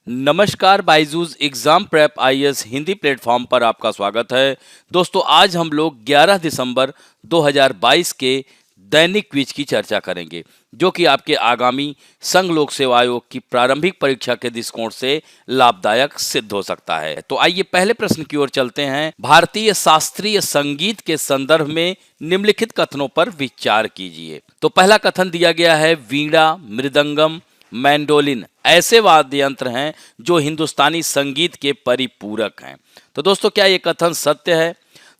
नमस्कार Byju's exam prep IAS Hindi platform पर आपका स्वागत है। दोस्तों आज हम लोग 11 दिसंबर 2022 के दैनिक क्विज की चर्चा करेंगे जो कि आपके आगामी संघ लोक सेवा आयोग की प्रारंभिक परीक्षा के दृष्टिकोण से लाभदायक सिद्ध हो सकता है। तो आइए पहले प्रश्न की ओर चलते हैं। भारतीय शास्त्रीय संगीत के संदर्भ में निम्नलिखित कथनों पर विचार कीजिए। तो पहला कथन दिया गया है, वीणा, मृदंगम, मैंडोलिन ऐसे वाद्य यंत्र हैं जो हिंदुस्तानी संगीत के परिपूरक हैं। तो दोस्तों क्या ये कथन सत्य है?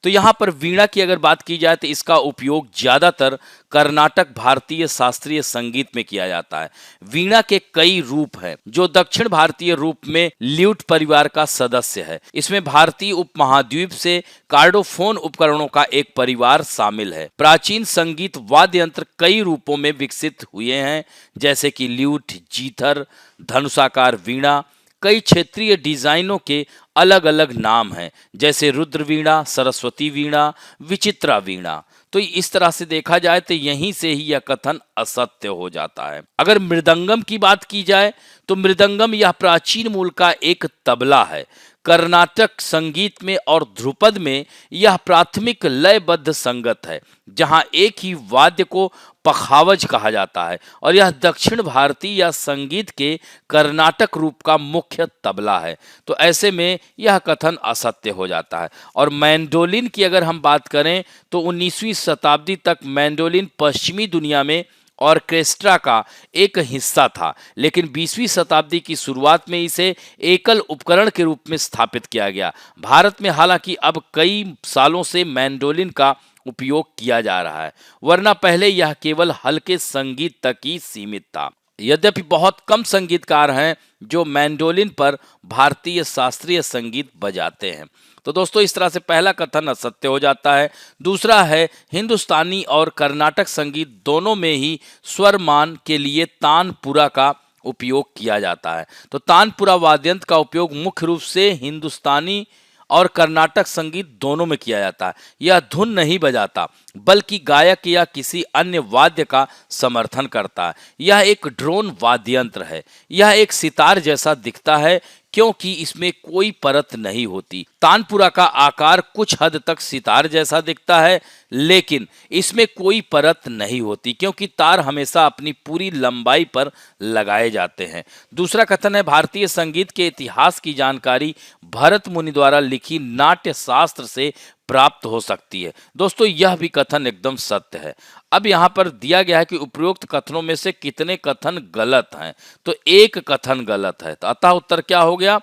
तो यहाँ पर वीणा की अगर बात की जाए तो इसका उपयोग ज़्यादातर कर्नाटक भारतीय शास्त्रीय संगीत में किया जाता है। वीणा के कई रूप हैं जो दक्षिण भारतीय रूप में ल्यूट परिवार का सदस्य है। इसमें भारतीय उपमहाद्वीप से कार्डोफोन उपकरणों का एक परिवार शामिल है। प्राचीन संगीत वाद्य यंत्र कई रूपों में विकसित हुए हैं जैसे कि ल्यूट, जीथर, धनुषाकार वीणा। कई क्षेत्रीय डिजाइनों के अलग अलग नाम हैं जैसे रुद्र वीणा, सरस्वती वीणा, विचित्रा वीणा। तो इस तरह से देखा जाए तो यहीं से ही यह कथन असत्य हो जाता है। अगर मृदंगम की बात की जाए तो मृदंगम यह प्राचीन मूल का एक तबला है। कर्नाटक संगीत में और ध्रुपद में यह प्राथमिक लयबद्ध संगत है जहां एक ही वाद्य को पखावज कहा जाता है और यह दक्षिण भारतीय या संगीत के कर्नाटक रूप का मुख्य तबला है। तो ऐसे में यह कथन असत्य हो जाता है। और मैंडोलिन की अगर हम बात करें तो 19वीं शताब्दी तक मैंडोलिन पश्चिमी दुनिया में ऑर्केस्ट्रा का एक हिस्सा था, लेकिन 20वीं शताब्दी की शुरुआत में इसे एकल उपकरण के रूप में स्थापित किया गया। भारत में हालांकि अब कई सालों से मैंडोलिन का उपयोग किया जा रहा है, वरना पहले यह केवल हल्के संगीत तक ही सीमित था। यद्यपि बहुत कम संगीतकार हैं जो मैंडोलिन पर भारतीय शास्त्रीय संगीत बजाते हैं। तो दोस्तों इस तरह से पहला कथन असत्य हो जाता है। दूसरा है, हिंदुस्तानी और कर्नाटक संगीत दोनों में ही स्वर मान के लिए तानपुरा का उपयोग किया जाता है। तो तानपुरा वाद्यंत्र का उपयोग मुख्य रूप से हिंदुस्तानी और कर्नाटक संगीत दोनों में किया जाता है। यह धुन नहीं बजाता बल्कि गायक या किसी अन्य वाद्य का समर्थन करता है। यह एक ड्रोन वाद्य यंत्र है। यह एक सितार जैसा दिखता है क्योंकि इसमें कोई परत नहीं होती। तानपुरा का आकार कुछ हद तक सितार जैसा दिखता है लेकिन इसमें कोई परत नहीं होती क्योंकि तार हमेशा अपनी पूरी लंबाई पर लगाए जाते हैं। दूसरा कथन है, भारतीय संगीत के इतिहास की जानकारी भरत मुनि द्वारा लिखी नाट्य शास्त्र से प्राप्त हो सकती है। दोस्तों यह भी कथन एकदम सत्य है। अब यहाँ पर दिया गया है कि उपरोक्त कथनों में से कितने कथन गलत हैं। तो एक कथन गलत है, तो अतः उत्तर क्या हो गया?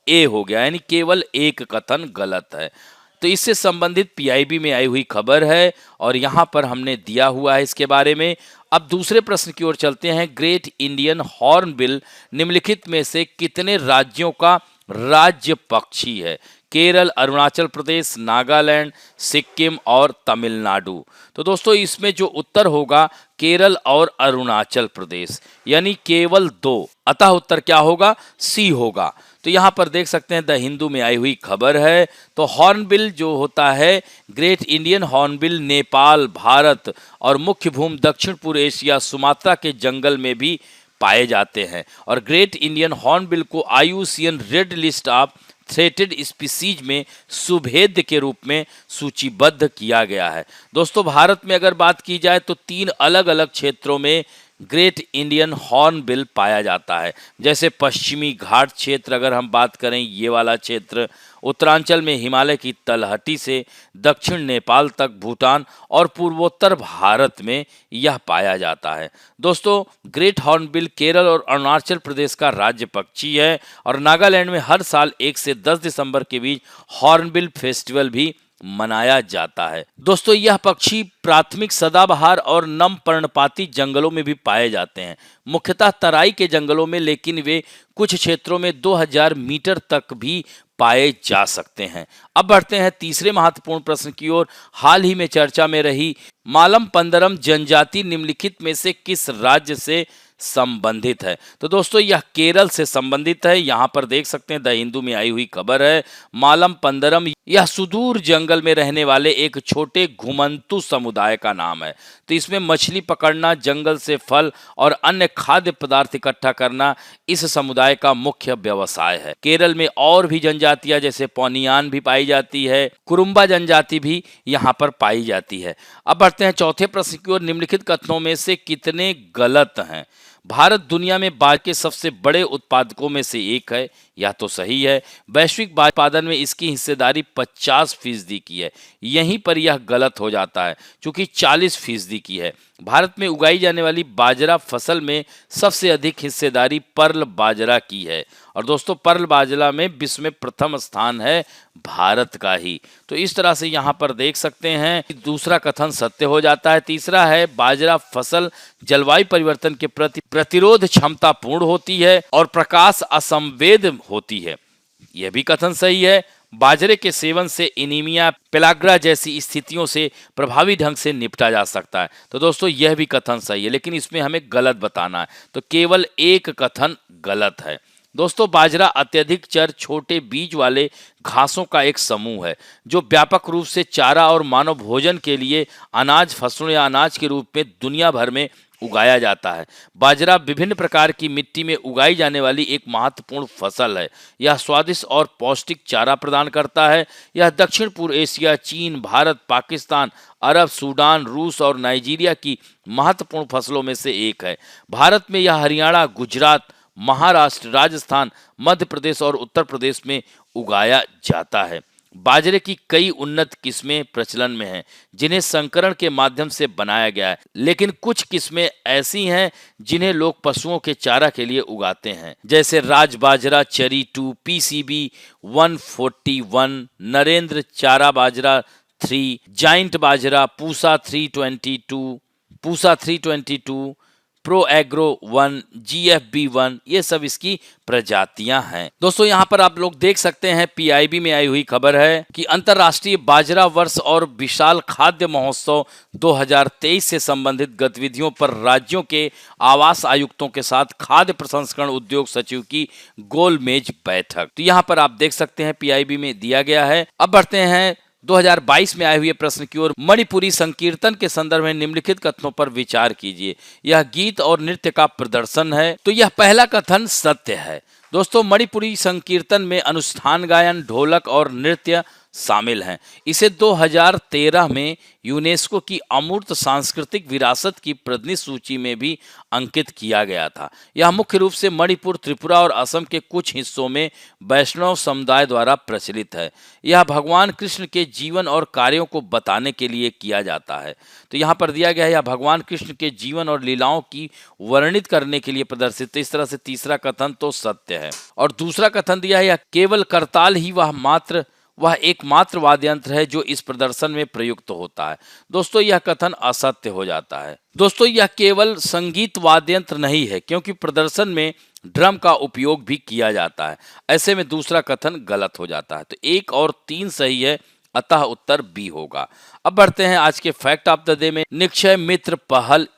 ए हो गया, यानी केवल एक कथन गलत है। तो इससे संबंधित पीआईबी में आई हुई खबर है और यहाँ पर हमने दिया हुआ है इसके बारे में। अब दूसरे प्रश्न की ओर चलते हैं। ग्रेट इंडियन हॉर्नबिल निम्नलिखित में से कितने राज्यों का राज्य पक्षी है? केरल, अरुणाचल प्रदेश, नागालैंड, सिक्किम और तमिलनाडु। तो दोस्तों इसमें जो उत्तर होगा केरल और अरुणाचल प्रदेश, यानी केवल दो। अतः उत्तर क्या होगा? सी होगा। तो यहाँ पर देख सकते हैं द हिंदू में आई हुई खबर है। तो हॉर्नबिल जो होता है, great Indian hornbill Nepal, Bharat और मुख्य भूमि दक्षिण पूर्व एशिया, सुमात्रा के जंगल में भी पाए जाते हैं। और ग्रेट इंडियन हॉर्नबिल को IUCN red list of threatened species में सुभेद्य के रूप में सूचीबद्ध किया गया है। दोस्तों भारत में अगर बात की जाए तो 3 अलग अलग क्षेत्रों में ग्रेट इंडियन हॉर्नबिल पाया जाता है। जैसे पश्चिमी घाट क्षेत्र अगर हम बात करें, ये वाला क्षेत्र, उत्तरांचल में हिमालय की तलहटी से दक्षिण नेपाल तक भूटान और पूर्वोत्तर भारत में यह पाया जाता है। दोस्तों ग्रेट हॉर्नबिल केरल और अरुणाचल प्रदेश का राज्य पक्षी है और नागालैंड में हर साल 1 से 10 दिसंबर के बीच हॉर्नबिल फेस्टिवल भी मनाया जाता है। दोस्तों यह पक्षी प्राथमिक सदाबहार और नम पर्णपाती जंगलों में भी पाए जाते हैं, मुख्यतः तराई के जंगलों में, लेकिन वे कुछ क्षेत्रों में 2000 मीटर तक भी पाए जा सकते हैं। अब बढ़ते हैं तीसरे महत्वपूर्ण प्रश्न की ओर। हाल ही में चर्चा में रही मालम पंदरम जनजाति निम्नलिखित में से किस राज्य से संबंधित है। तो दोस्तों यह केरल से संबंधित है। यहाँ पर देख सकते हैं द हिंदू में आई हुई खबर है। मालम पंदरम यह सुदूर जंगल में रहने वाले एक छोटे घुमंतु समुदाय का नाम है। तो इसमें मछली पकड़ना, जंगल से फल और अन्य खाद्य पदार्थ इकट्ठा करना इस समुदाय का मुख्य व्यवसाय है। केरल में और भी जनजातियां जैसे पौनियान भी पाई जाती है, कुरुम्बा जनजाति भी यहाँ पर पाई जाती है। अब बढ़ते हैं चौथे प्रश्न की ओर। निम्नलिखित कथनों में से कितने गलत हैं? भारत दुनिया में बाजरे के सबसे बड़े उत्पादकों में से एक है, यह तो सही है। वैश्विक बाजरा उत्पादन में इसकी हिस्सेदारी 50% की है, यहीं पर यह गलत हो जाता है क्योंकि 40% की है। भारत में उगाई जाने वाली बाजरा फसल में सबसे अधिक हिस्सेदारी पर्ल बाजरा की है और दोस्तों पर्ल बाजरा में विश्व में प्रथम स्थान है भारत का ही। तो इस तरह से यहाँ पर देख सकते हैं कि दूसरा कथन सत्य हो जाता है। तीसरा है बाजरा फसल जलवायु परिवर्तन के प्रति प्रतिरोध क्षमता पूर्ण होती है और प्रकाश असंवेद होती है, यह भी कथन सही है। बाजरे के सेवन से एनीमिया, पेलाग्रा जैसी स्थितियों से प्रभावी ढंग से निपटा जा सकता है। तो दोस्तों यह भी कथन सही है, लेकिन इसमें हमें गलत बताना है। तो केवल एक कथन गलत है। दोस्तों बाजरा अत्यधिक चर छोटे बीज वाले घासों का एक समूह है जो व्यापक रूप से चारा और मानव भोजन के लिए अनाज फसलों या अनाज के रूप में दुनिया भर में उगाया जाता है। बाजरा विभिन्न प्रकार की मिट्टी में उगाई जाने वाली एक महत्वपूर्ण फसल है। यह स्वादिष्ट और पौष्टिक चारा प्रदान करता है। यह दक्षिण पूर्व एशिया, चीन, भारत, पाकिस्तान, अरब, सूडान, रूस और नाइजीरिया की महत्वपूर्ण फसलों में से एक है। भारत में यह हरियाणा, गुजरात, महाराष्ट्र, राजस्थान, मध्य प्रदेश और उत्तर प्रदेश में उगाया जाता है। बाजरे की कई उन्नत किस्में प्रचलन में हैं जिन्हें संकरण के माध्यम से बनाया गया है, लेकिन कुछ किस्में ऐसी हैं जिन्हें लोग पशुओं के चारा के लिए उगाते हैं, जैसे राज बाजरा, चरी 2, PCB 141, नरेंद्र चारा बाजरा 3, जाइंट बाजरा, पूसा 322, प्रो एग्रो 1, GFB 1, ये सब इसकी प्रजातियां हैं। दोस्तों यहाँ पर आप लोग देख सकते हैं PIB में आई हुई खबर है कि अंतर्राष्ट्रीय बाजरा वर्ष और विशाल खाद्य महोत्सव 2023 से संबंधित गतिविधियों पर राज्यों के आवास आयुक्तों के साथ खाद्य प्रसंस्करण उद्योग सचिव की गोलमेज बैठक। तो यहाँ पर आप देख सकते हैं PIB में दिया गया है। अब बढ़ते हैं 2022 में आए हुए प्रश्न की ओर। मणिपुरी संकीर्तन के संदर्भ में निम्नलिखित कथनों पर विचार कीजिए। यह गीत और नृत्य का प्रदर्शन है। तो यह पहला कथन सत्य है। दोस्तों मणिपुरी संकीर्तन में अनुष्ठान गायन, ढोलक और नृत्य शामिल हैं। इसे 2013 में यूनेस्को की अमूर्त सांस्कृतिक विरासत की प्रतिनिधि सूची में भी अंकित किया गया था। यह मुख्य रूप से मणिपुर, त्रिपुरा और असम के कुछ हिस्सों में वैष्णव समुदाय द्वारा प्रचलित है। यह भगवान कृष्ण के जीवन और कार्यों को बताने के लिए किया जाता है। तो यहाँ पर दिया गया है यह भगवान कृष्ण के जीवन और लीलाओं की वर्णित करने के लिए प्रदर्शित। इस तरह से तीसरा कथन तो सत्य है। और दूसरा कथन दिया है यह केवल करताल ही वह एकमात्र वाद्य यंत्र है जो इस प्रदर्शन में प्रयुक्त होता है। दोस्तों यह कथन असत्य हो जाता है। दोस्तों यह केवल संगीत वाद्य यंत्र नहीं है क्योंकि प्रदर्शन में ड्रम का उपयोग भी किया जाता है। ऐसे में दूसरा कथन गलत हो जाता है। तो 1 और 3 सही है, अतः उत्तर B होगा। अब बढ़ते हैं आज के फैक्ट ऑफ द डे में। निक्षय मित्र पहल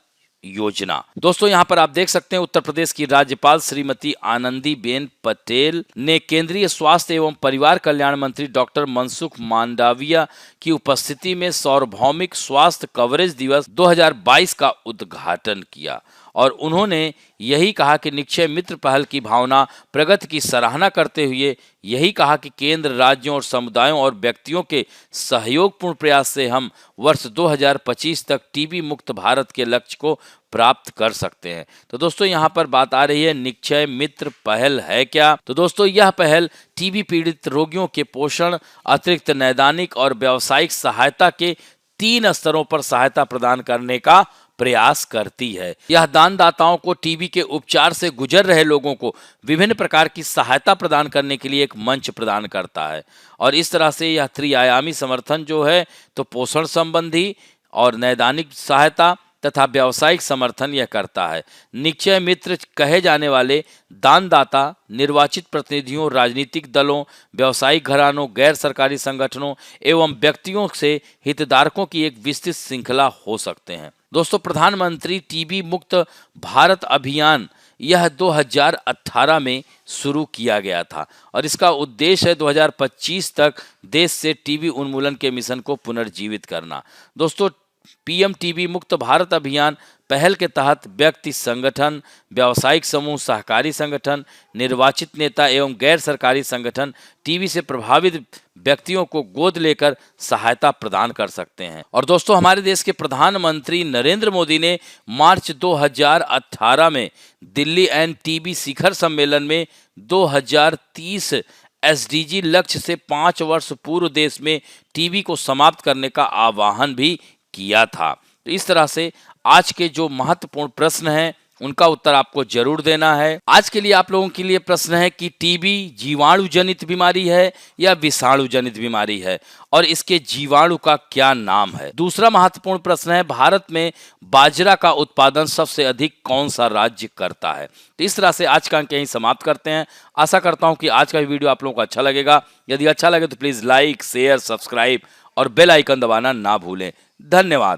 योजना। दोस्तों यहाँ पर आप देख सकते हैं उत्तर प्रदेश की राज्यपाल श्रीमती आनंदीबेन पटेल ने केंद्रीय स्वास्थ्य एवं परिवार कल्याण मंत्री डॉक्टर मनसुख मांडविया की उपस्थिति में सार्वभौमिक स्वास्थ्य कवरेज दिवस 2022 का उद्घाटन किया और उन्होंने यही कहा कि निक्षय मित्र पहल की भावना प्रगति की सराहना करते हुए यही कहा कि केंद्र, राज्यों और समुदायों और व्यक्तियों के सहयोगपूर्ण प्रयास से हम वर्ष 2025 तक टीबी मुक्त भारत के लक्ष्य को प्राप्त कर सकते हैं। तो दोस्तों यहाँ पर बात आ रही है निक्षय मित्र पहल है क्या? तो दोस्तों यह पहल टीबी पीड़ित रोगियों के पोषण, अतिरिक्त नैदानिक और व्यावसायिक सहायता के 3 स्तरों पर सहायता प्रदान करने का प्रयास करती है। यह दानदाताओं को टीबी के उपचार से गुजर रहे लोगों को विभिन्न प्रकार की सहायता प्रदान करने के लिए एक मंच प्रदान करता है और इस तरह से यह त्रिआयामी समर्थन जो है तो पोषण संबंधी और नैदानिक सहायता तथा व्यावसायिक समर्थन यह करता है। निक्षय मित्र कहे जाने वाले दानदाता निर्वाचित प्रतिनिधियों, राजनीतिक दलों, व्यावसायिक घरानों, गैर सरकारी संगठनों एवं व्यक्तियों से हितधारकों की एक विस्तृत श्रृंखला हो सकते हैं। दोस्तों, प्रधानमंत्री टीबी मुक्त भारत अभियान यह 2018 में शुरू किया गया था और इसका उद्देश्य है 2025 तक देश से टीबी उन्मूलन के मिशन को पुनर्जीवित करना। दोस्तों, पीएम टीबी मुक्त भारत अभियान पहल के तहत व्यक्ति, संगठन, व्यावसायिक समूह, सहकारी संगठन, निर्वाचित नेता एवं गैर सरकारी संगठन टीबी से प्रभावित व्यक्तियों को गोद लेकर सहायता प्रदान कर सकते हैं। और दोस्तों, हमारे देश के प्रधानमंत्री नरेंद्र मोदी ने मार्च 2018 में दिल्ली एंड टीबी शिखर सम्मेलन में 2030 एसडीजी लक्ष्य से 5 वर्ष पूर्व देश में टीबी को समाप्त करने का आह्वान भी किया था। तो इस तरह से आज के जो महत्वपूर्ण प्रश्न हैं उनका उत्तर आपको जरूर देना है। आज के लिए आप लोगों के लिए प्रश्न है कि टीबी जीवाणु जनित बीमारी है या विषाणु जनित बीमारी है और इसके जीवाणु का क्या नाम है। दूसरा महत्वपूर्ण प्रश्न है, भारत में बाजरा का उत्पादन सबसे अधिक कौन सा राज्य करता है। तो इस तरह से आज का अंक यहीं समाप्त करते हैं। आशा करता हूं कि आज का वीडियो आप लोगों को अच्छा लगेगा। यदि अच्छा लगे तो प्लीज लाइक, शेयर, सब्सक्राइब और बेल आइकन दबाना ना भूलें। धन्यवाद।